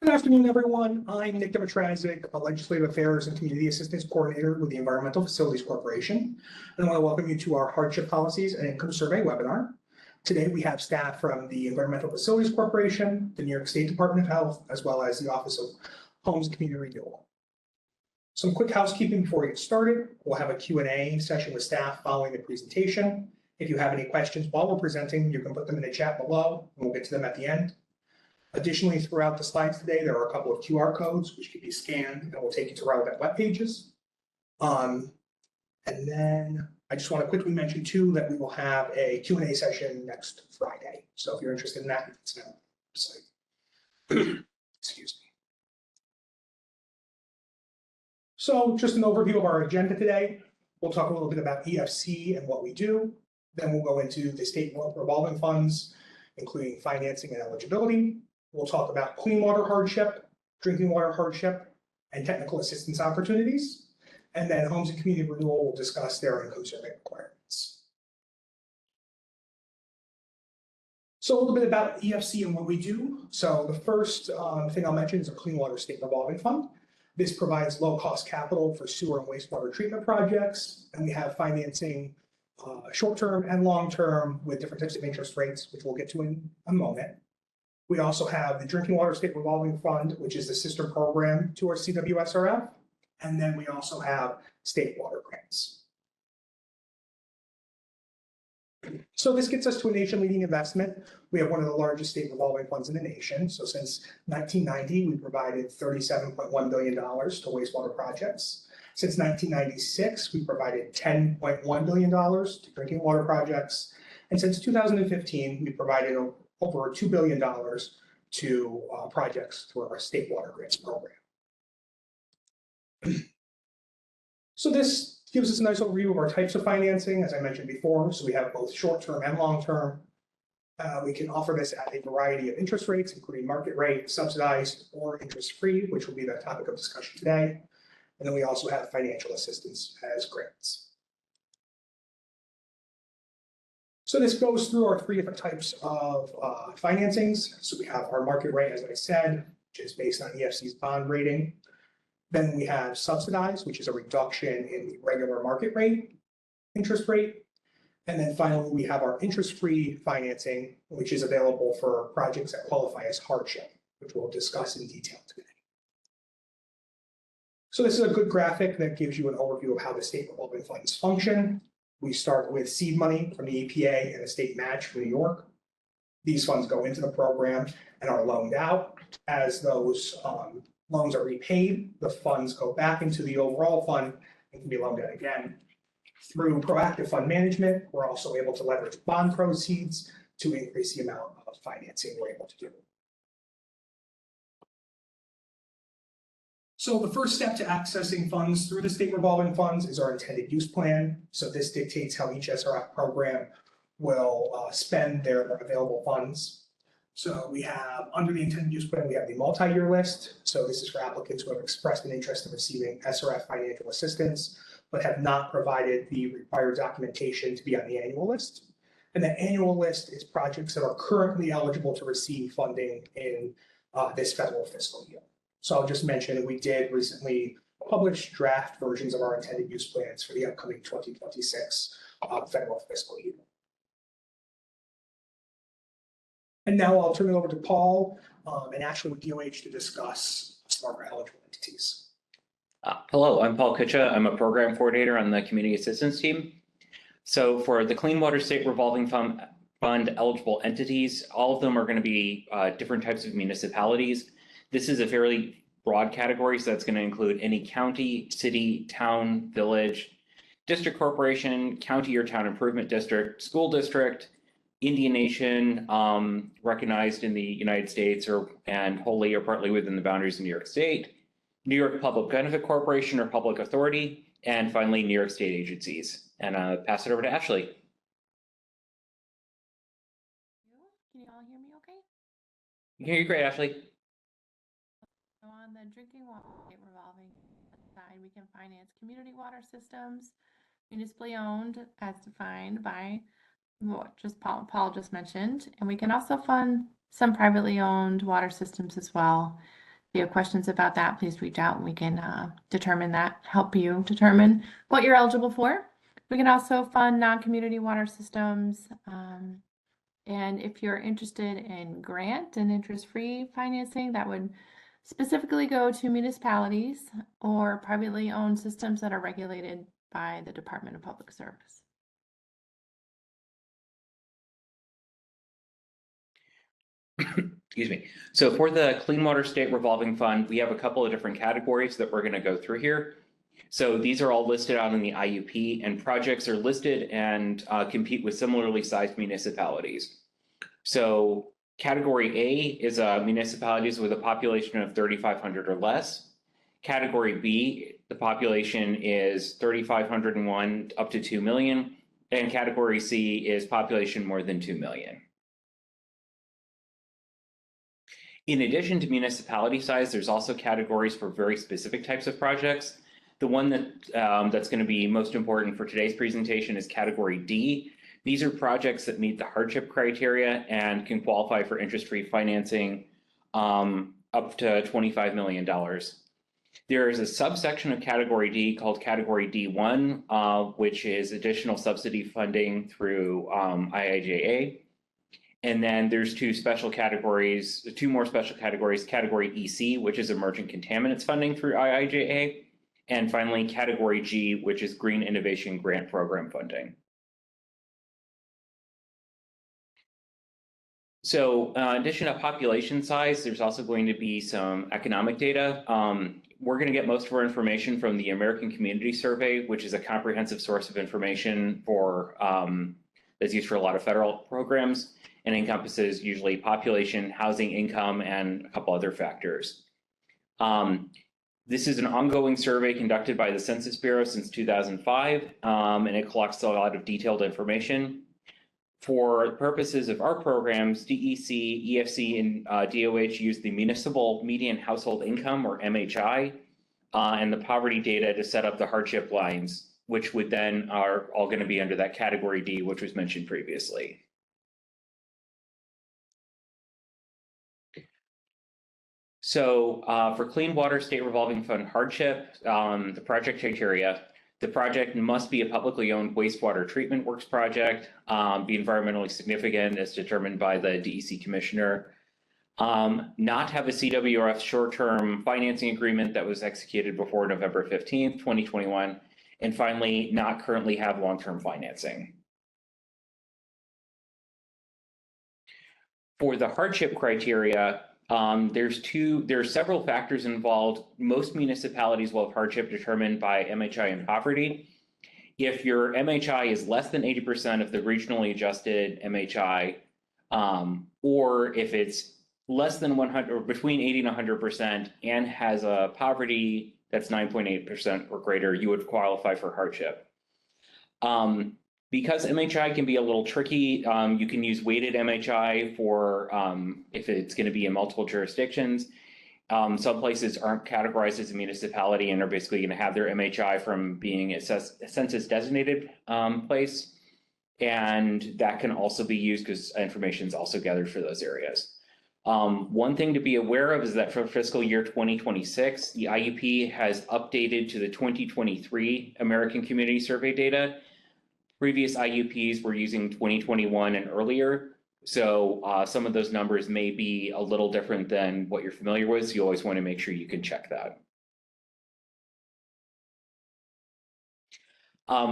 Good afternoon, everyone. I'm Nick Dimitrazic, a Legislative Affairs and Community Assistance Coordinator with the Environmental Facilities Corporation. And I want to welcome you to our Hardship Policies and Income Survey webinar. Today, we have staff from the Environmental Facilities Corporation, the New York State Department of Health, as well as the Office of Homes and Community Renewal. Some quick housekeeping before we get started. We'll have a Q&A session with staff following the presentation. If you have any questions while we're presenting, you can put them in the chat below, and we'll get to them at the end. Additionally, throughout the slides today, there are a couple of QR codes which can be scanned and will take you to relevant web pages. And then I just want to quickly mention too that we will have a Q&A session next Friday. So if you're interested in that, it's now site. Excuse me. So just an overview of our agenda today. We'll talk a little bit about EFC and what we do. Then we'll go into the state revolving funds, including financing and eligibility. We'll talk about clean water hardship, drinking water hardship, and technical assistance opportunities. And then Homes and Community Renewal will discuss their income survey requirements. So a little bit about EFC and what we do. So the first thing I'll mention is a Clean Water State Revolving Fund. This provides low-cost capital for sewer and wastewater treatment projects, and we have financing short-term and long-term with different types of interest rates, which we'll get to in a moment. We also have the Drinking Water State Revolving Fund, which is the sister program to our CWSRF. And then we also have state water grants. So this gets us to a nation-leading investment. We have one of the largest state revolving funds in the nation. So since 1990, we provided $37.1 billion to wastewater projects. Since 1996, we provided $10.1 billion to drinking water projects. And since 2015, we provided over $2 billion to projects through our state water grants program. So this gives us a nice overview of our types of financing, as I mentioned before. So we have both short-term and long-term. We can offer this at a variety of interest rates, including market rate, subsidized, or interest-free, which will be the topic of discussion today. And then we also have financial assistance as grants. So this goes through our three different types of financings. So we have our market rate, as I said, which is based on EFC's bond rating. Then we have subsidized, which is a reduction in the regular market rate, interest rate. And then finally, we have our interest-free financing, which is available for projects that qualify as hardship, which we'll discuss in detail today. So this is a good graphic that gives you an overview of how the state revolving funds function. We start with seed money from the EPA and a state match from New York. These funds go into the program and are loaned out. As those loans are repaid, the funds go back into the overall fund and can be loaned out again. Through proactive fund management, we're also able to leverage bond proceeds to increase the amount of financing we're able to do. So the first step to accessing funds through the state revolving funds is our intended use plan. So this dictates how each SRF program will spend their available funds. So we have, under the intended use plan, we have the multi-year list. So this is for applicants who have expressed an interest in receiving SRF financial assistance, but have not provided the required documentation to be on the annual list. And the annual list is projects that are currently eligible to receive funding in this federal fiscal year. So I'll just mention we did recently publish draft versions of our intended use plans for the upcoming 2026 federal fiscal year. And now I'll turn it over to Paul and Ashley with DOH to discuss some of our eligible entities. Hello, I'm Paul Kutcha. I'm a program coordinator on the community assistance team. So for the Clean Water State Revolving Fund eligible entities, all of them are going to be different types of municipalities. This is a fairly broad category, so that's going to include any county, city, town, village, district corporation, county or town improvement district, school district, Indian Nation, recognized in the United States and wholly or partly within the boundaries of New York State, New York Public Benefit Corporation or public authority, and finally New York State agencies. And pass it over to Ashley. Can you all hear me okay? I can hear you great, Ashley. So on the drinking water revolving side, we can finance community water systems, municipally owned as defined by what Paul just mentioned, and we can also fund some privately owned water systems as well. you have questions about that, please reach out and we can help you determine what you're eligible for. We can also fund non-community water systems. And if you're interested in grant and interest-free financing, that would specifically go to municipalities or privately owned systems that are regulated by the Department of Public Service. Excuse me. So for the Clean Water State Revolving Fund, we have a couple of different categories that we're going to go through here. So these are all listed out in the IUP, and projects are listed and compete with similarly sized municipalities. So category A is municipalities with a population of 3,500 or less. Category B, the population is 3,501 up to 2 million. And category C is population more than 2 million. In addition to municipality size, there's also categories for very specific types of projects. The one that's going to be most important for today's presentation is category D. These are projects that meet the hardship criteria and can qualify for interest-free financing up to $25 million. There is a subsection of category D called category D1, which is additional subsidy funding through IIJA. And then there's two more special categories, category EC, which is emerging contaminants funding through IIJA. And finally, category G, which is Green Innovation Grant Program funding. So in addition to population size, there's also going to be some economic data. We're going to get most of our information from the American Community Survey, which is a comprehensive source of information for that's used for a lot of federal programs and encompasses usually population, housing, income, and a couple other factors. This is an ongoing survey conducted by the Census Bureau since 2005, and it collects a lot of detailed information. For purposes of our programs, DEC, EFC, and DOH use the Municipal Median Household Income, or MHI, and the poverty data to set up the hardship lines, which would then are all going to be under that category D, which was mentioned previously. So for Clean Water State Revolving Fund hardship, the project criteria, the project must be a publicly owned wastewater treatment works project, be environmentally significant as determined by the DEC commissioner, not have a CWRF short-term financing agreement that was executed before November 15th, 2021, and finally, not currently have long-term financing. For the hardship criteria, there are several factors involved. Most municipalities will have hardship determined by MHI and poverty. If your MHI is less than 80% of the regionally adjusted MHI, or if it's less than 100 or between 80 and 100% and has a poverty that's 9.8% or greater, you would qualify for hardship. Because MHI can be a little tricky, you can use weighted MHI for if it's going to be in multiple jurisdictions. Some places aren't categorized as a municipality and are basically going to have their MHI from being a census designated place. And that can also be used because information is also gathered for those areas. One thing to be aware of is that for fiscal year 2026, the IUP has updated to the 2023 American Community Survey data. Previous IUPs were using 2021 and earlier, so some of those numbers may be a little different than what you're familiar with, so you always want to make sure you can check that.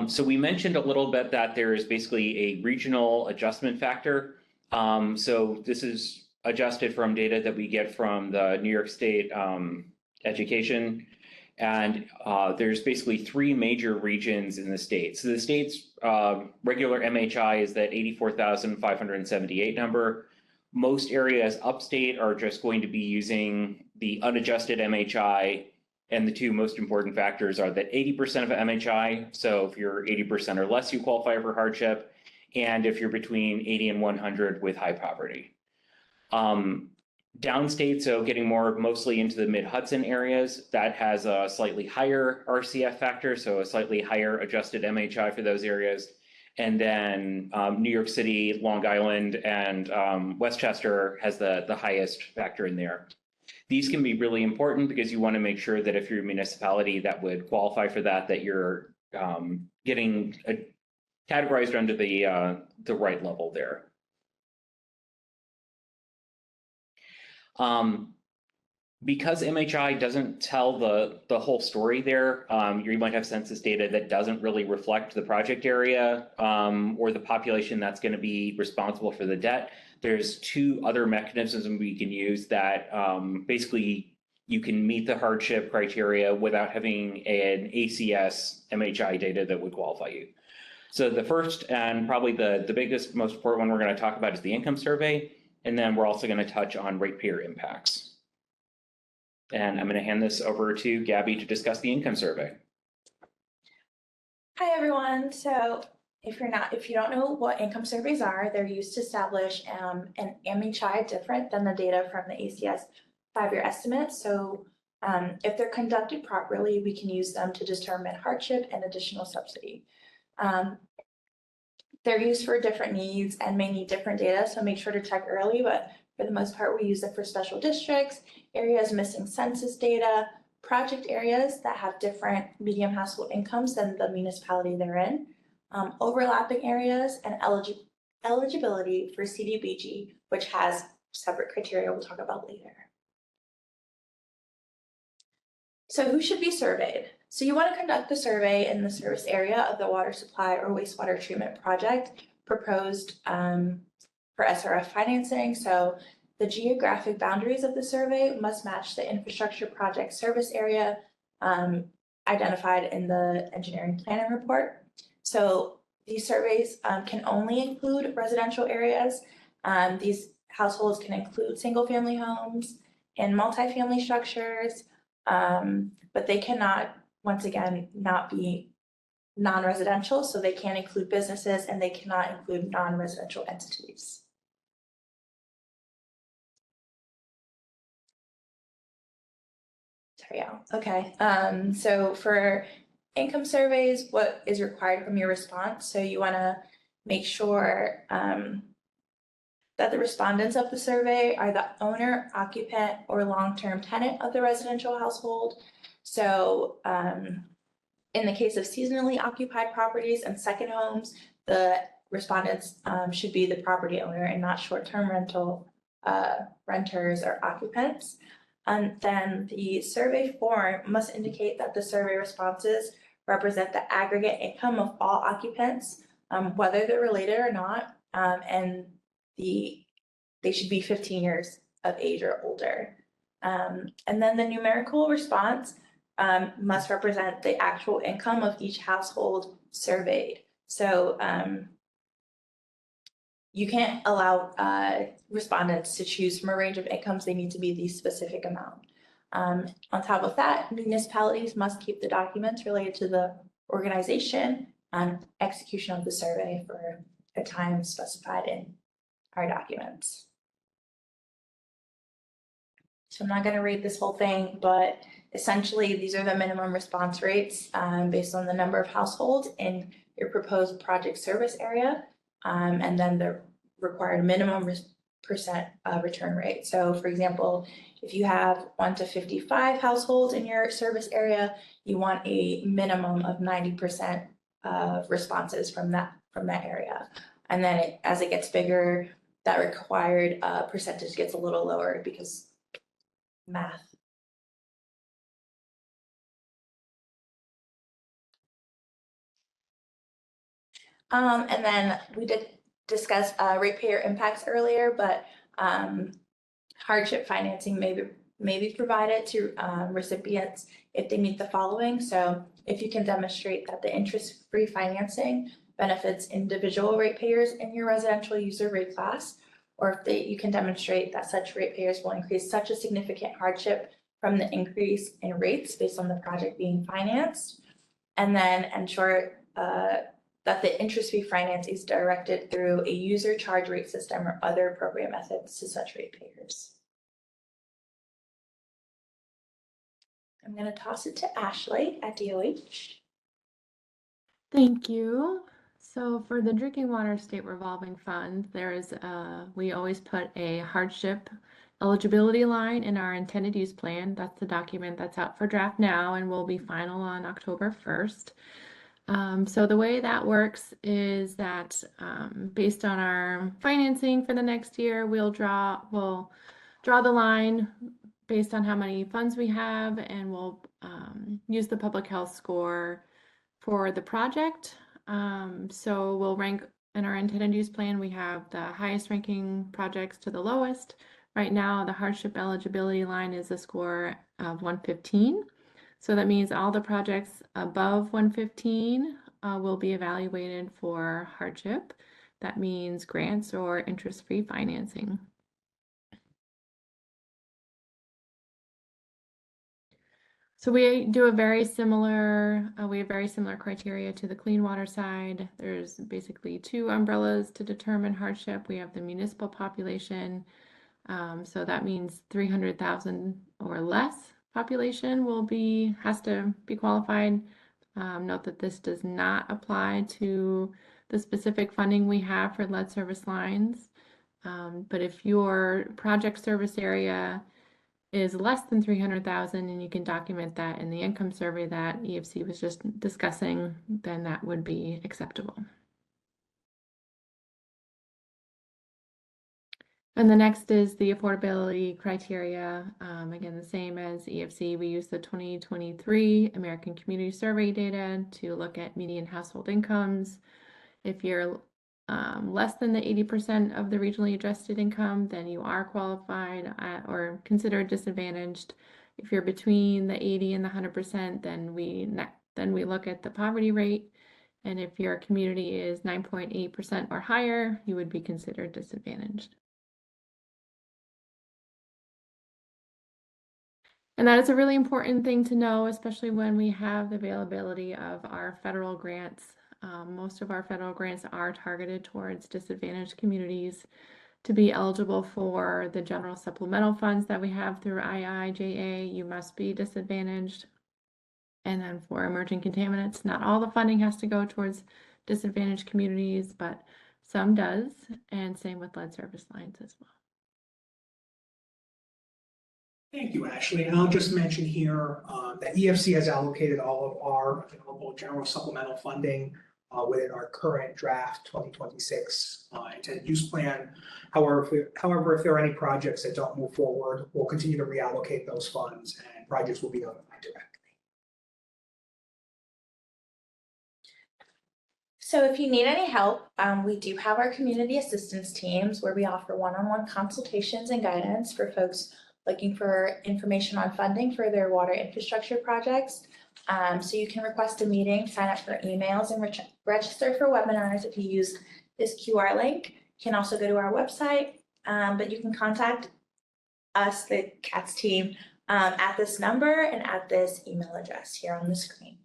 So we mentioned a little bit that there is basically a regional adjustment factor. So this is adjusted from data that we get from the New York State Education. And there's basically three major regions in the state. So the state's regular MHI is that 84,578 number. Most areas upstate are just going to be using the unadjusted MHI. And the two most important factors are that 80% of MHI. So if you're 80% or less, you qualify for hardship. And if you're between 80 and 100 with high poverty. Downstate, so getting mostly into the mid-Hudson areas, that has a slightly higher RCF factor, so a slightly higher adjusted MHI for those areas. And then New York City, Long Island, and Westchester has the highest factor in there. These can be really important because you want to make sure that if you're a municipality that would qualify for that, that you're getting categorized under the right level there. Because MHI doesn't tell the whole story there, you might have census data that doesn't really reflect the project area or the population that's going to be responsible for the debt. There's two other mechanisms we can use that basically you can meet the hardship criteria without having an ACS MHI data that would qualify you. So the first and probably the biggest, most important one we're going to talk about is the income survey. And then we're also going to touch on ratepayer impacts. And I'm going to hand this over to Gabby to discuss the income survey. Hi, everyone. So if you don't know what income surveys are, they're used to establish an MHI different than the data from the ACS 5-year estimate. So if they're conducted properly, we can use them to determine hardship and additional subsidy. They're used for different needs and may need different data, so make sure to check early, but for the most part, we use it for special districts, areas missing census data, project areas that have different medium household incomes than the municipality they're in, overlapping areas, and eligibility for CDBG, which has separate criteria we'll talk about later. So who should be surveyed? So you want to conduct the survey in the service area of the water supply or wastewater treatment project proposed for SRF financing. So the geographic boundaries of the survey must match the infrastructure project service area identified in the engineering planning report. So these surveys can only include residential areas. These households can include single family homes and multifamily structures, but they cannot, once again, not be non-residential. So they can't include businesses and they cannot include non-residential entities. Okay, so for income surveys, what is required from your response? So you want to make sure that the respondents of the survey are the owner, occupant, or long-term tenant of the residential household. So in the case of seasonally occupied properties and second homes, the respondents should be the property owner and not short-term rental renters or occupants. And then the survey form must indicate that the survey responses represent the aggregate income of all occupants, whether they're related or not, and they should be 15 years of age or older. And then the numerical response must represent the actual income of each household surveyed. So you can't allow respondents to choose from a range of incomes. They need to be the specific amount. On top of that, municipalities must keep the documents related to the organization and execution of the survey for a time specified in our documents. So I'm not going to read this whole thing, but essentially these are the minimum response rates based on the number of households in your proposed project service area. And then the required minimum percent return rate. So for example, if you have 1 to 55 households in your service area, you want a minimum of 90% of responses from that area. And then as it gets bigger, that required percentage gets a little lower because math. And then we did discuss ratepayer impacts earlier, but hardship financing may be provided to recipients if they meet the following. So if you can demonstrate that the interest-free financing benefits individual ratepayers in your residential user rate class, or if you can demonstrate that such ratepayers will increase such a significant hardship from the increase in rates based on the project being financed, and then ensure that the interest-free finance is directed through a user charge rate system or other appropriate methods to such ratepayers. I'm going to toss it to Ashley at DOH. Thank you. So for the Drinking Water State Revolving Fund, we always put a hardship eligibility line in our intended use plan. That's the document that's out for draft now and will be final on October 1st. So the way that works is that based on our financing for the next year, we'll draw the line based on how many funds we have, and we'll use the public health score for the project. So we'll rank in our intended use plan, we have the highest ranking projects to the lowest. Right now, the hardship eligibility line is a score of 115. So that means all the projects above 115 will be evaluated for hardship. That means grants or interest-free financing. So we do a very similar, we have very similar criteria to the clean water side. There's basically two umbrellas to determine hardship. We have the municipal population. So that means 300,000 or less population has to be qualified. Note that this does not apply to the specific funding we have for lead service lines. But if your project service area is less than 300,000 and you can document that in the income survey that EFC was just discussing, then that would be acceptable. And the next is the affordability criteria. Again, the same as EFC, we use the 2023 American Community Survey data to look at median household incomes. If you're less than the 80% of the regionally adjusted income, then you are qualified or considered disadvantaged. If you're between the 80 and the 100%, then we look at the poverty rate. And if your community is 9.8% or higher, you would be considered disadvantaged. And that is a really important thing to know, especially when we have the availability of our federal grants. Most of our federal grants are targeted towards disadvantaged communities. To be eligible for the general supplemental funds that we have through IIJA, you must be disadvantaged. And then for emerging contaminants, not all the funding has to go towards disadvantaged communities, but some does, and same with lead service lines as well. Thank you, Ashley. And I'll just mention here that EFC has allocated all of our available general supplemental funding within our current draft 2026 intended use plan. However, if there are any projects that don't move forward, we'll continue to reallocate those funds and projects will be notified directly. So if you need any help, we do have our community assistance teams where we offer one-on-one consultations and guidance for folks looking for information on funding for their water infrastructure projects. So you can request a meeting, sign up for emails, and register for webinars if you use this QR link. You can also go to our website, but you can contact us, the CATS team, at this number and at this email address here on the screen.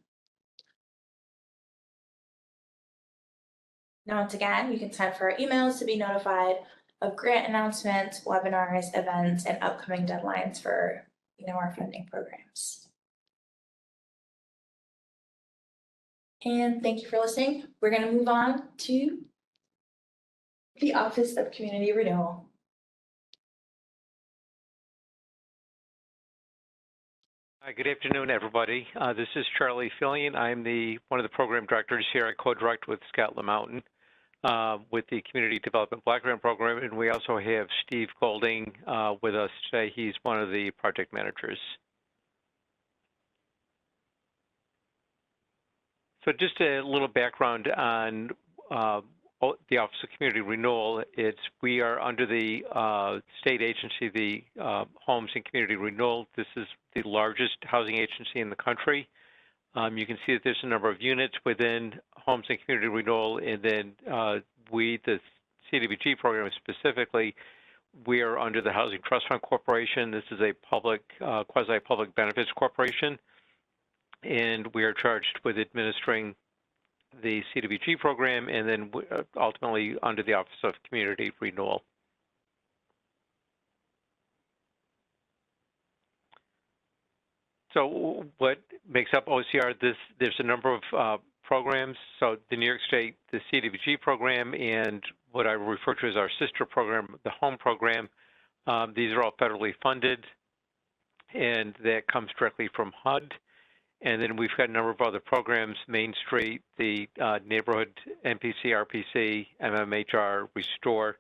Now, once again, you can sign up for our emails to be notified of grant announcements, webinars, events, and upcoming deadlines for our funding programs. And thank you for listening. We're going to move on to the Office of Community Renewal. Hi, good afternoon, everybody. This is Charlie Fillion. I'm one of the program directors here. I co-direct with Scott LeMountain with the Community Development Block Grant Program, and we also have Steve Golding with us today. He's one of the project managers. So just a little background on the Office of Community Renewal. We are under the state agency, the Homes and Community Renewal. This is the largest housing agency in the country. You can see that there's a number of units within Homes and Community Renewal, and then the CDBG program specifically, we are under the Housing Trust Fund Corporation. This is a public, quasi-public benefits corporation, and we are charged with administering the CDBG program, and then ultimately under the Office of Community Renewal. So what makes up OCR? There's a number of programs. So the New York State, the CDBG program, and what I refer to as our sister program, the HOME program. These are all federally funded, and that comes directly from HUD. And then we've got a number of other programs, Main Street, the Neighborhood NPC, RPC, MMHR, Restore.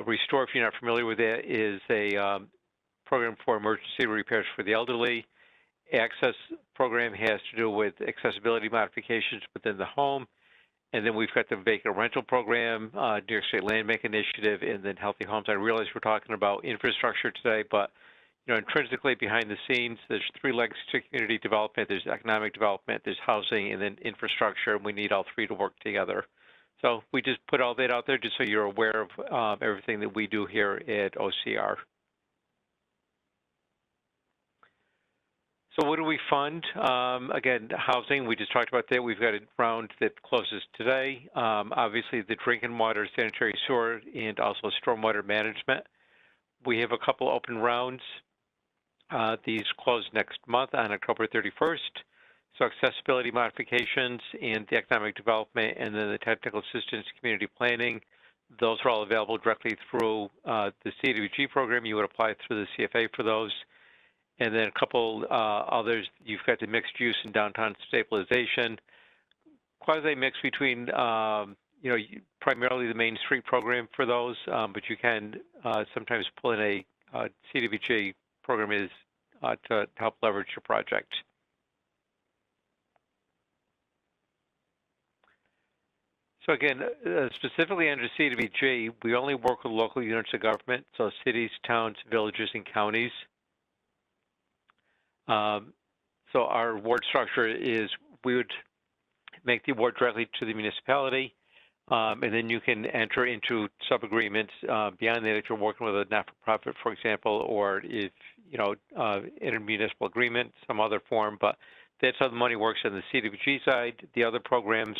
Restore, if you're not familiar with it, is a program for emergency repairs for the elderly. Access program has to do with accessibility modifications within the home. And then we've got the vacant rental program, New York State Land Bank Initiative, and then Healthy Homes. I realize we're talking about infrastructure today, but intrinsically behind the scenes, there's three legs to community development. There's economic development, there's housing, and then infrastructure, and we need all three to work together. So we just put all that out there just so you're aware of everything that we do here at OCR. So what do we fund? Again, housing, we just talked about that. We've got a round that closes today. Obviously, the drinking water, sanitary sewer, and also stormwater management. We have a couple open rounds. These close next month on October 31st. So accessibility modifications and the economic development, and then the technical assistance community planning. Those are all available directly through the CDBG program. You would apply through the CFA for those. And then a couple others, you've got the mixed use and downtown stabilization. Quasi-mix between, primarily the Main Street program for those, but you can sometimes pull in a CDBG program is to help leverage your project. So again, specifically under CDBG, we only work with local units of government, so cities, towns, villages, and counties. So our award structure is we would make the award directly to the municipality, and then you can enter into sub-agreements beyond that if you're working with a not-for-profit, for example, or if, intermunicipal agreement, some other form, but that's how the money works on the CDBG side. The other programs,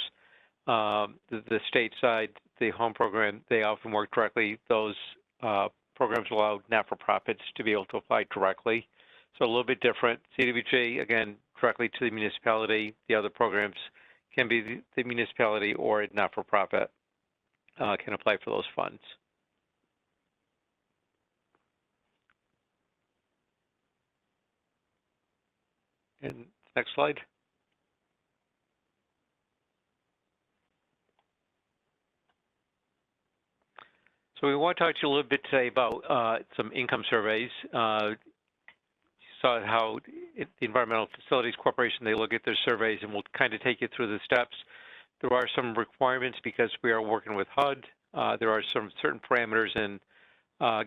the state side, the home program, they often work directly. Those programs allow not-for-profits to be able to apply directly. So a little bit different. CDBG, again, directly to the municipality. The other programs can be the municipality or a not-for-profit can apply for those funds. And next slide. So we want to talk to you a little bit today about some income surveys. Saw how the Environmental Facilities Corporation, they look at their surveys, and we'll kind of take you through the steps. There are some requirements because we are working with HUD. There are some certain parameters and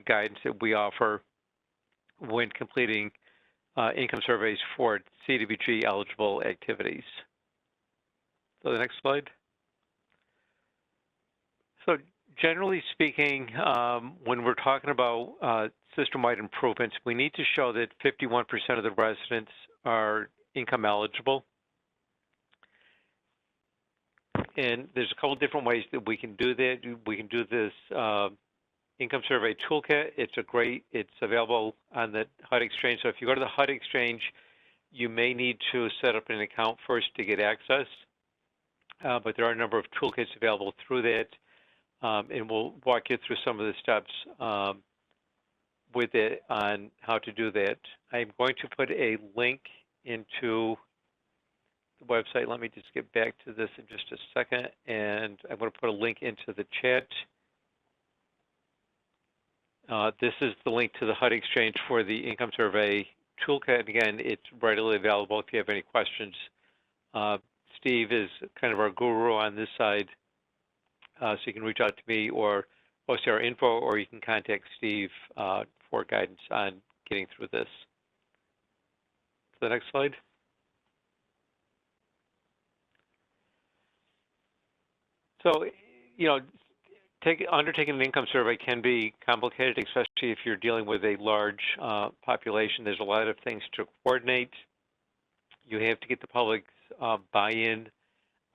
guidance that we offer when completing income surveys for CDBG eligible activities. So the next slide. So generally speaking, when we're talking about system-wide improvements, we need to show that 51% of the residents are income eligible. And there's a couple different ways that we can do that. We can do this income survey toolkit. It's available on the HUD Exchange. So if you go to the HUD Exchange, you may need to set up an account first to get access. But there are a number of toolkits available through that. And we'll walk you through some of the steps with it on how to do that. I'm going to put a link into the website. Let me just get back to this in just a second. And I'm going to put a link into the chat. This is the link to the HUD Exchange for the income survey toolkit. Again, it's readily available if you have any questions. Steve is kind of our guru on this side. So you can reach out to me or OCR info, or you can contact Steve for guidance on getting through this. The next slide. So, undertaking an income survey can be complicated, especially if you're dealing with a large population. There's a lot of things to coordinate. You have to get the public's buy-in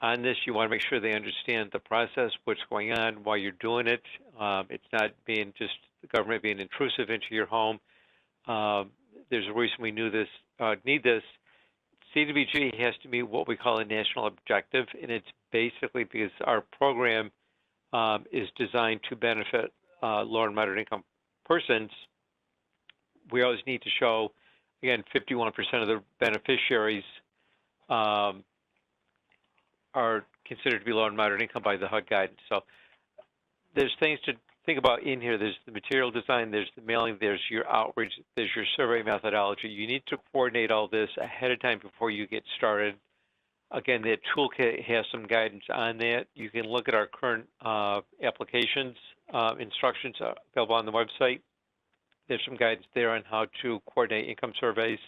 on this. You want to make sure they understand the process, what's going on, why you're doing it. It's not being just the government being intrusive into your home. There's a reason we need this. CDBG has to meet what we call a national objective, and it's basically because our program is designed to benefit low and moderate income persons we always need to show, again, 51% of the beneficiaries are considered to be low and moderate income by the HUD guidance. So there's things to think about in here. There's the material design, there's the mailing, there's your outreach, there's your survey methodology. You need to coordinate all this ahead of time before you get started. Again, that toolkit has some guidance on that. You can look at our current applications instructions available on the website. There's some guidance there on how to coordinate income surveys.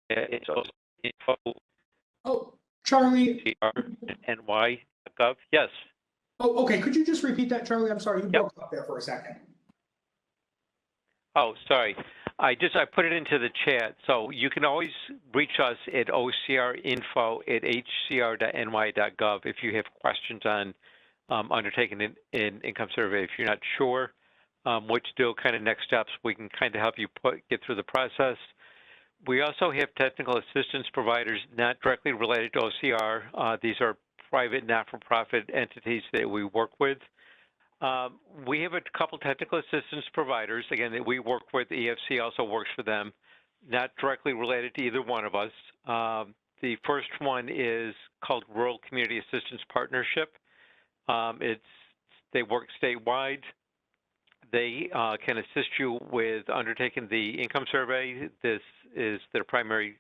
It's also info. Oh, Charlie. NY.gov. Yes. Oh, okay. Could you just repeat that, Charlie? I'm sorry, you broke up there for a second. Oh, sorry. I put it into the chat. So you can always reach us at ocrinfo@hcr.ny.gov if you have questions on undertaking an income survey. If you're not sure what to do, kind of next steps, we can kind of help you get through the process. We also have technical assistance providers not directly related to OCR. These are private, not-for-profit entities that we work with. We have a couple technical assistance providers, again, that we work with. EFC also works for them, not directly related to either one of us. The first one is called Rural Community Assistance Partnership. They work statewide. They can assist you with undertaking the income survey. This is their primary,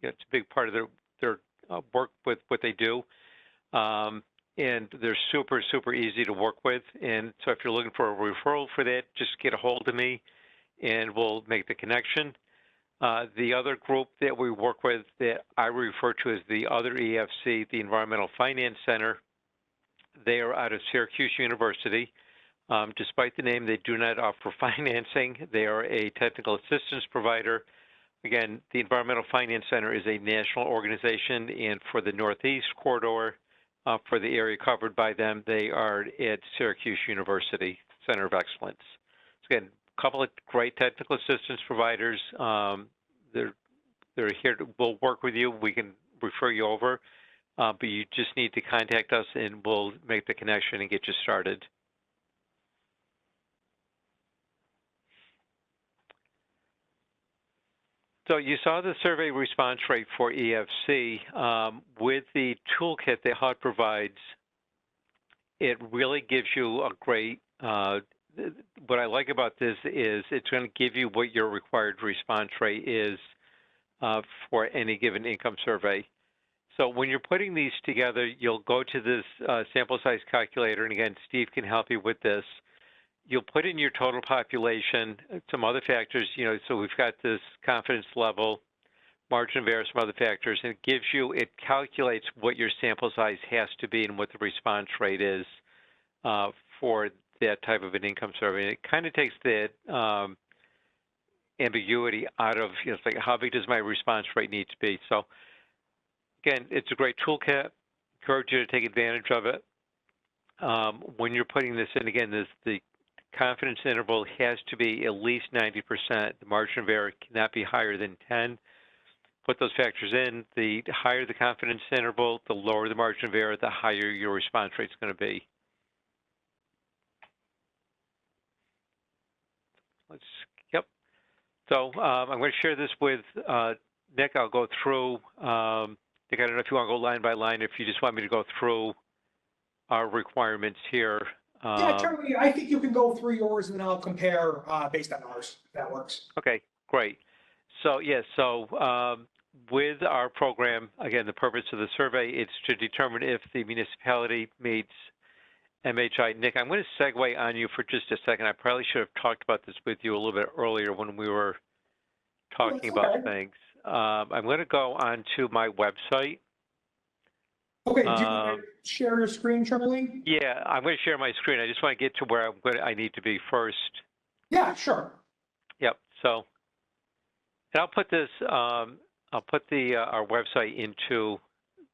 it's a big part of their work with what they do. And they're super, super easy to work with. And so if you're looking for a referral for that, just get a hold of me and we'll make the connection. The other group that we work with that I refer to as the other EFC, the Environmental Finance Center, they are out of Syracuse University. Despite the name, they do not offer financing. They are a technical assistance provider. Again, the Environmental Finance Center is a national organization, and for the Northeast corridor, for the area covered by them, they are at Syracuse University Center of Excellence. So again, a couple of great technical assistance providers. They're here to, we'll work with you. We can refer you over, but you just need to contact us and we'll make the connection and get you started. So you saw the survey response rate for EFC. With the toolkit that HUD provides, it really gives you a great, what I like about this is it's going to give you what your required response rate is for any given income survey. So when you're putting these together, you'll go to this sample size calculator, and again, Steve can help you with this. You'll put in your total population, some other factors, so we've got this confidence level, margin of error, some other factors, and it calculates what your sample size has to be and what the response rate is for that type of an income survey. And it kind of takes that ambiguity out of, it's like, how big does my response rate need to be? So again, it's a great toolkit. Encourage you to take advantage of it. When you're putting this in, again, the confidence interval has to be at least 90%. The margin of error cannot be higher than 10. Put those factors in. The higher the confidence interval, the lower the margin of error, the higher your response rate is going to be. Yep. So I'm going to share this with Nick. I'll go through. Nick, I don't know if you want to go line by line, if you just want me to go through our requirements here. Yeah, Charlie, I think you can go through yours and then I'll compare based on ours, if that works. Okay, great. So, yes, with our program, again, the purpose of the survey, it's to determine if the municipality meets MHI. Nick, I'm going to segue on you for just a second. I probably should have talked about this with you a little bit earlier when we were talking about things. I'm going to go on to my website. Okay, do you want to share your screen, Charlie? Yeah, I'm going to share my screen. I just want to get to where I need to be first. Yeah, sure. Yep. So, and I'll put this. I'll put our website into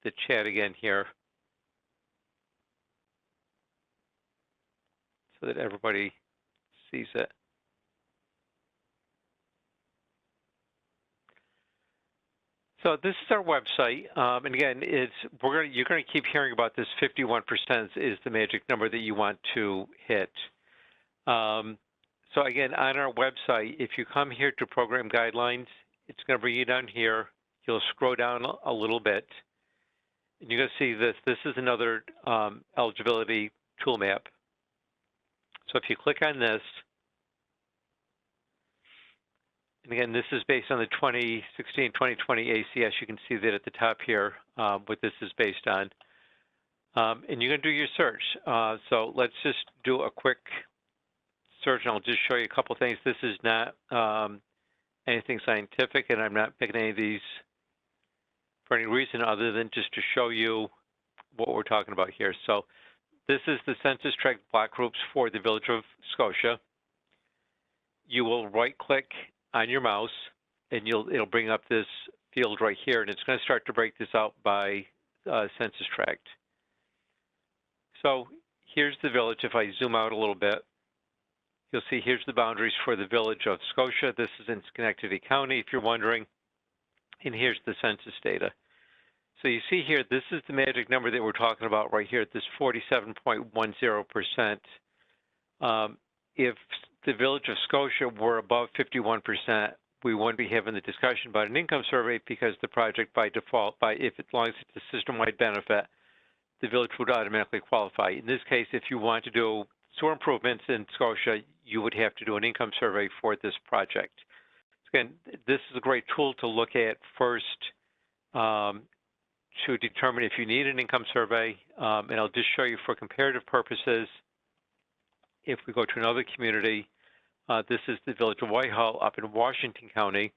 the chat again here, so that everybody sees it. So this is our website, and again, you're going to keep hearing about this. 51% is the magic number that you want to hit. So again, on our website, if you come here to Program Guidelines, it's going to bring you down here. You'll scroll down a little bit, and you're going to see this. This is another eligibility tool map. So if you click on this, and again, this is based on the 2016-2020 ACS. You can see that at the top here, what this is based on. And you're going to do your search. So let's just do a quick search, and I'll just show you a couple things. This is not anything scientific, and I'm not picking any of these for any reason other than just to show you what we're talking about here. So this is the census tract block groups for the Village of Scotia. You will right-click on your mouse, and it'll bring up this field right here, and it's going to start to break this out by census tract. So here's the village. If I zoom out a little bit, you'll see here's the boundaries for the Village of Scotia. This is in Schenectady County, if you're wondering, and here's the census data. So you see here, this is the magic number that we're talking about right here, this 47.10%. If the Village of Scotia were above 51%, we wouldn't be having the discussion about an income survey because the project by default, as long as it's a system-wide benefit, the village would automatically qualify. In this case, if you want to do sewer improvements in Scotia, you would have to do an income survey for this project. Again, this is a great tool to look at first to determine if you need an income survey. And I'll just show you for comparative purposes. If we go to another community, this is the Village of Whitehall up in Washington County.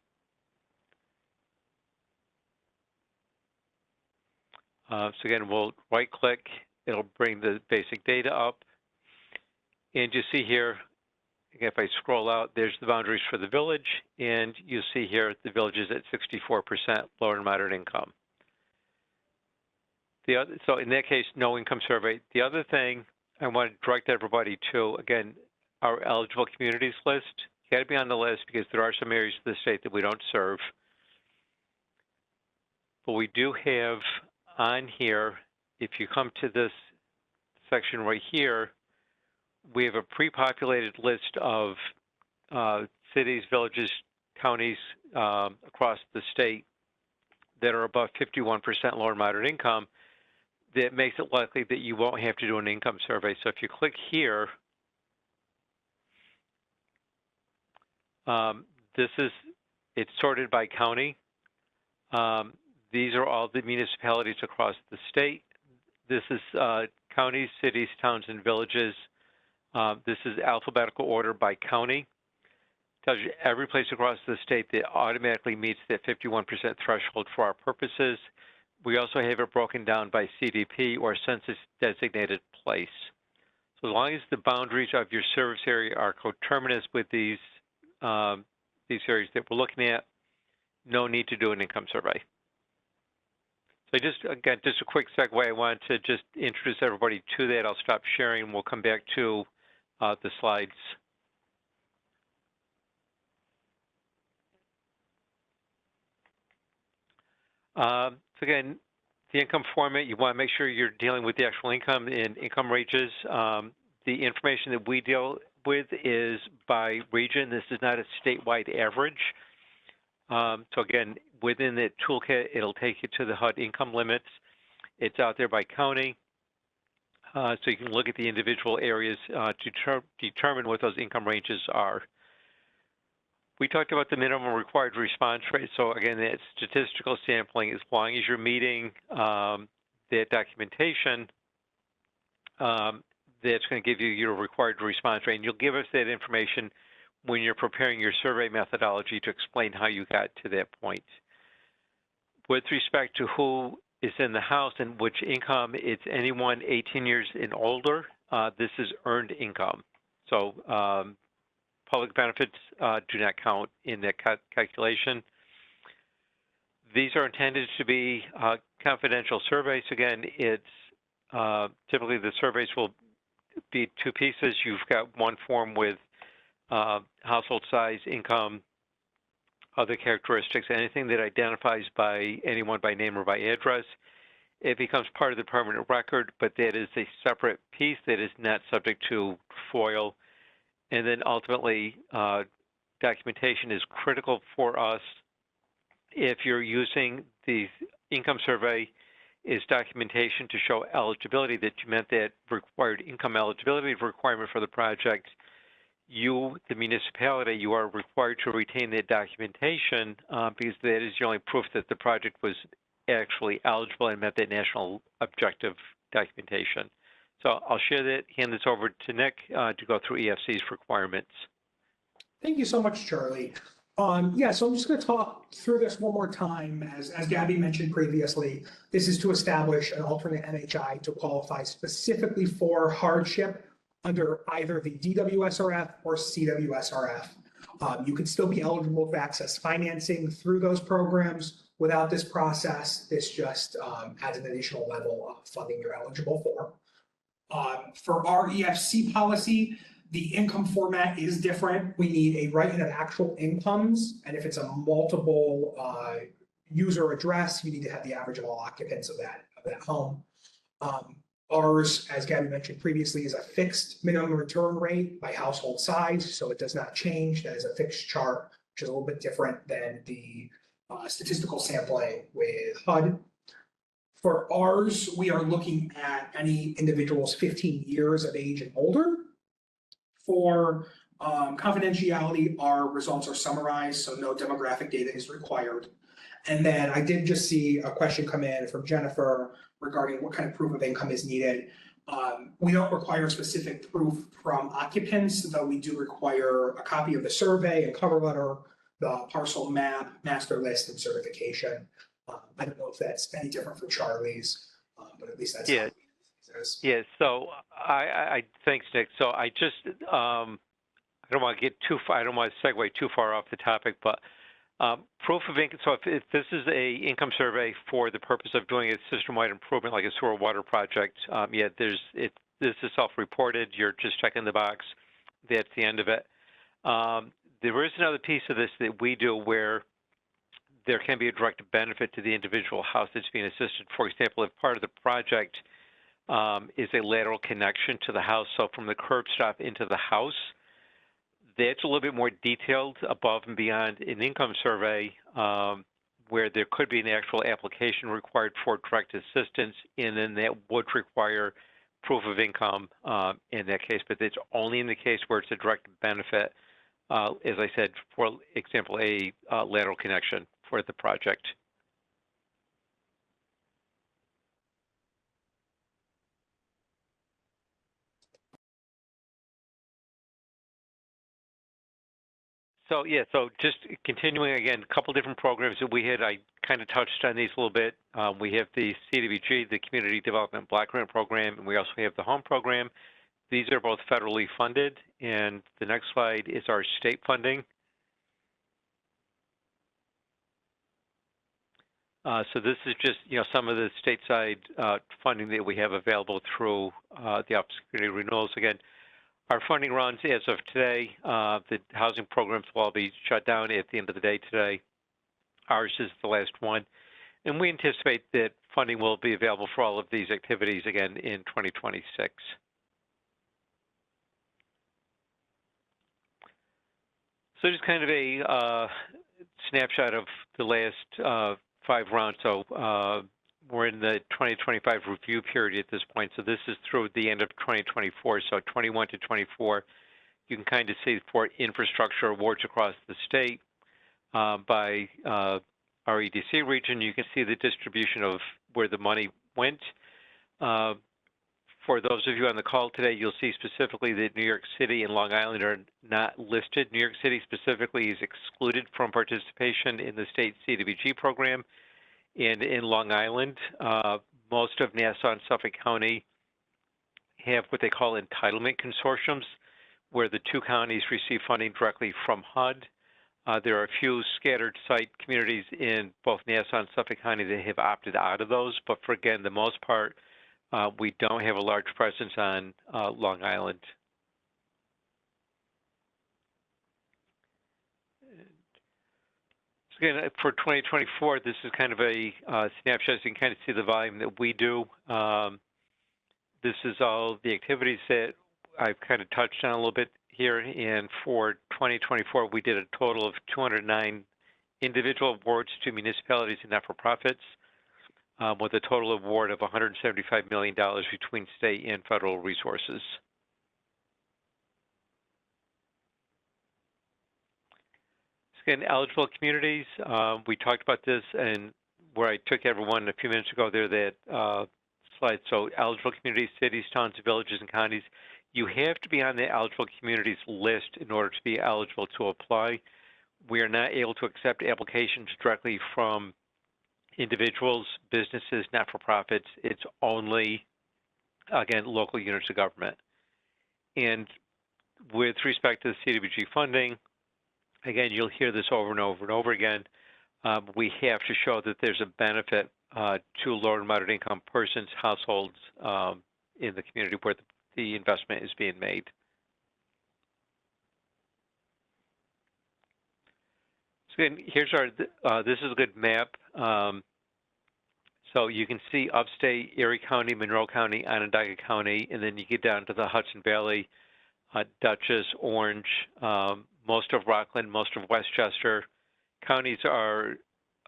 So again, we'll right-click. It'll bring the basic data up. And you see here, again, if I scroll out, there's the boundaries for the village. And you see here the village is at 64% lower and moderate income. So in that case, no income survey. The other thing I want to direct everybody to, again, our eligible communities list. You got to be on the list because there are some areas of the state that we don't serve. But we do have on here, if you come to this section right here, we have a pre-populated list of cities, villages, counties across the state that are above 51% lower and moderate income. That makes it likely that you won't have to do an income survey. So if you click here, it's sorted by county. These are all the municipalities across the state. This is counties, cities, towns, and villages. This is alphabetical order by county. Tells you every place across the state that automatically meets that 51% threshold for our purposes. We also have it broken down by CDP or census designated place. So as long as the boundaries of your service area are coterminous with these areas that we're looking at, no need to do an income survey. So again, just a quick segue. I want to just introduce everybody to that. I'll stop sharing and we'll come back to the slides. So again, the income format, you want to make sure you're dealing with the actual income and income ranges. The information that we deal with is by region. This is not a statewide average. So again, within the toolkit, it'll take you to the HUD income limits. It's out there by county. So you can look at the individual areas to determine what those income ranges are. We talked about the minimum required response rate. So again, that statistical sampling, as long as you're meeting that documentation, that's going to give you your required response rate. And you'll give us that information when you're preparing your survey methodology to explain how you got to that point. With respect to who is in the house and which income, it's anyone 18 years and older. This is earned income. So public benefits do not count in that calculation. These are intended to be confidential surveys. Again, it's typically the surveys will be two pieces. You've got one form with household size, income, other characteristics, anything that identifies by anyone by name or by address, it becomes part of the permanent record, but that is a separate piece that is not subject to FOIL. And then ultimately, documentation is critical for us. If you're using the income survey as documentation to show eligibility, that you met that required income eligibility requirement for the project, you, the municipality, you are required to retain that documentation because that is the only proof that the project was actually eligible and met that national objective documentation. So I'll share that, hand this over to Nick to go through EFC's requirements. Thank you so much, Charlie. Yeah, so I'm just going to talk through this one more time. As Gabby mentioned previously, this is to establish an alternate MHI to qualify specifically for hardship under either the DWSRF or CWSRF. You could still be eligible to access financing through those programs. Without this process, this just adds an additional level of funding you're eligible for. For our EFC policy, the income format is different. We need a write-in of actual incomes, and if it's a multiple user address, you need to have the average of all occupants of that home. Ours, as Gabby mentioned previously, is a fixed minimum return rate by household size, so it does not change. That is a fixed chart, which is a little bit different than the statistical sampling with HUD. For ours, we are looking at any individuals 15 years of age and older. For confidentiality, our results are summarized, so no demographic data is required. And then I did just see a question come in from Jennifer regarding what kind of proof of income is needed. We don't require specific proof from occupants, though we do require a copy of the survey and cover letter, the parcel map, master list, and certification. I don't know if that's any different from Charlie's, but at least that's yeah. Yeah. So I thanks, Nick. So I just I don't want to get too far. I don't want to segue too far off the topic, but proof of income. So if this is a income survey for the purpose of doing a system-wide improvement, like a sewer water project, yeah, this is self-reported. You're just checking the box. That's the end of it. There is another piece of this that we do where there can be a direct benefit to the individual house that's being assisted. For example, if part of the project is a lateral connection to the house, so from the curb stop into the house, that's a little bit more detailed above and beyond an income survey where there could be an actual application required for direct assistance, and then that would require proof of income in that case, but it's only in the case where it's a direct benefit, as I said, for example, a lateral connection for the project. So yeah, so just continuing again, a couple different programs that we had. I kind of touched on these a little bit. We have the CDBG, the Community Development Block Grant Program, and we also have the Home Program. These are both federally funded, and the next slide is our state funding. So this is just some of the stateside funding that we have available through the Office of Community Renewals. Again, our funding runs as of today. The housing programs will all be shut down at the end of the day today. Ours is the last one. And we anticipate that funding will be available for all of these activities again in 2026. So just kind of a snapshot of the last 5 rounds. So we're in the 2025 review period at this point. So this is through the end of 2024. So 21 to 24, you can kind of see for infrastructure awards across the state by our EDC region. You can see the distribution of where the money went. For those of you on the call today, you'll see specifically that New York City and Long Island are not listed. New York City specifically is excluded from participation in the state CDBG program. And in Long Island, most of Nassau and Suffolk County have what they call entitlement consortiums, where the 2 counties receive funding directly from HUD. There are a few scattered site communities in both Nassau and Suffolk County that have opted out of those, but for, again, the most part, we don't have a large presence on Long Island. Again, for 2024, this is kind of a snapshot, so you can kind of see the volume that we do. This is all the activities that I've kind of touched on a little bit here. And for 2024, we did a total of 209 individual awards to municipalities and not-for-profits, with a total award of $175 million between state and federal resources. Again, eligible communities, we talked about this, and where I took everyone a few minutes ago there, that slide. So eligible communities, cities, towns, villages, and counties, you have to be on the eligible communities list in order to be eligible to apply. We are not able to accept applications directly from individuals, businesses, not-for-profits. It's only, again, local units of government. And with respect to the CDBG funding, again, you'll hear this over and over and over again. We have to show that there's a benefit to low and moderate income persons, households in the community where the investment is being made. So again, here's our, this is a good map. So you can see upstate, Erie County, Monroe County, Onondaga County, and then you get down to the Hudson Valley, Dutchess, Orange, most of Rockland, most of Westchester. Counties are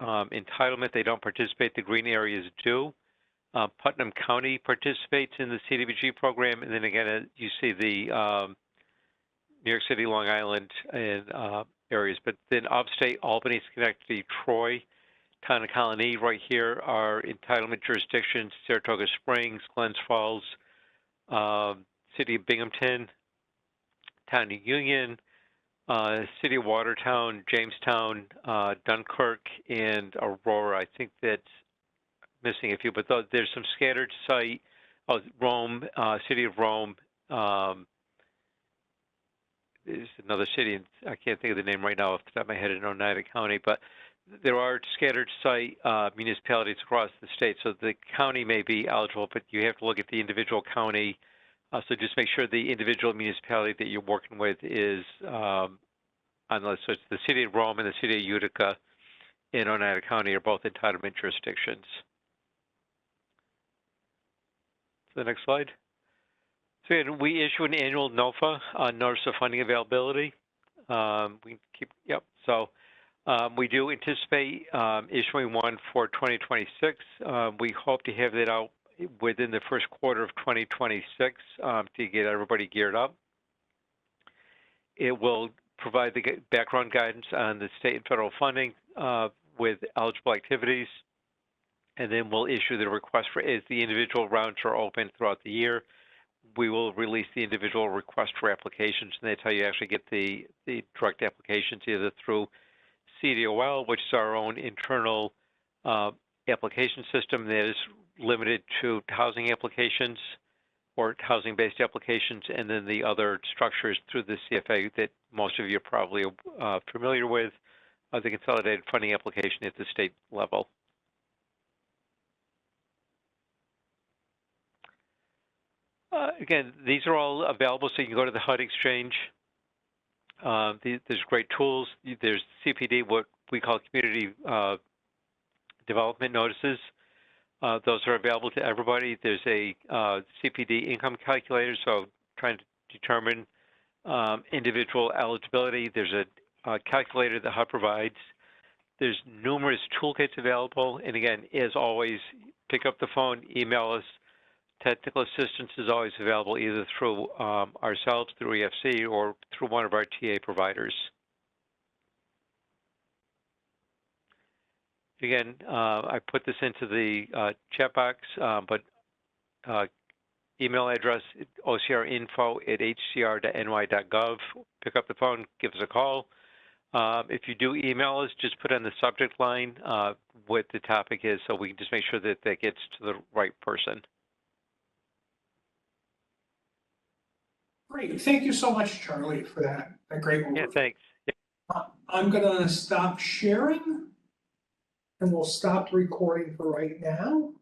entitlement, they don't participate, the green areas do. Putnam County participates in the CDBG program, and then again, you see the New York City, Long Island, and areas. But then upstate, Albany, Schenectady, Troy, Town of Colony, right here are entitlement jurisdictions: Saratoga Springs, Glens Falls, City of Binghamton, Town of Union, City of Watertown, Jamestown, Dunkirk, and Aurora. I think that's missing a few, but there's some scattered site. Oh, Rome, City of Rome. There's another city, and I can't think of the name right now off the top of my head, in Oneida County, but there are scattered site municipalities across the state. So the county may be eligible, but you have to look at the individual county. So just make sure the individual municipality that you're working with is on the list. So it's the City of Rome and the City of Utica in Oneida County are both entitlement jurisdictions. So the next slide. So we issue an annual NOFA, Notice of Funding Availability. We keep, yep. So we do anticipate issuing one for 2026. We hope to have that out within the first quarter of 2026 to get everybody geared up. It will provide the background guidance on the state and federal funding with eligible activities, and then we'll issue the request for, as the individual rounds are open throughout the year, we will release the individual request for applications, and that's how you actually get the direct applications, either through CDOL, which is our own internal application system that is limited to housing applications or housing-based applications, and then the other structures through the CFA that most of you are probably familiar with, the consolidated funding application at the state level. Again, these are all available, so you can go to the HUD Exchange. There's great tools. There's CPD, what we call community development notices. Those are available to everybody. There's a CPD income calculator, so trying to determine individual eligibility. There's a calculator that HUD provides. There's numerous toolkits available. And again, as always, pick up the phone, email us. Technical assistance is always available either through ourselves, through EFC, or through one of our TA providers. Again, I put this into the chat box, but email address, ocrinfo@hcr.ny.gov. Pick up the phone, give us a call. If you do email us, just put on the subject line what the topic is, so we can just make sure that that gets to the right person. Great. Thank you so much, Charlie, for that great overview. Yeah, thanks. I'm going to stop sharing, and we'll stop recording for right now.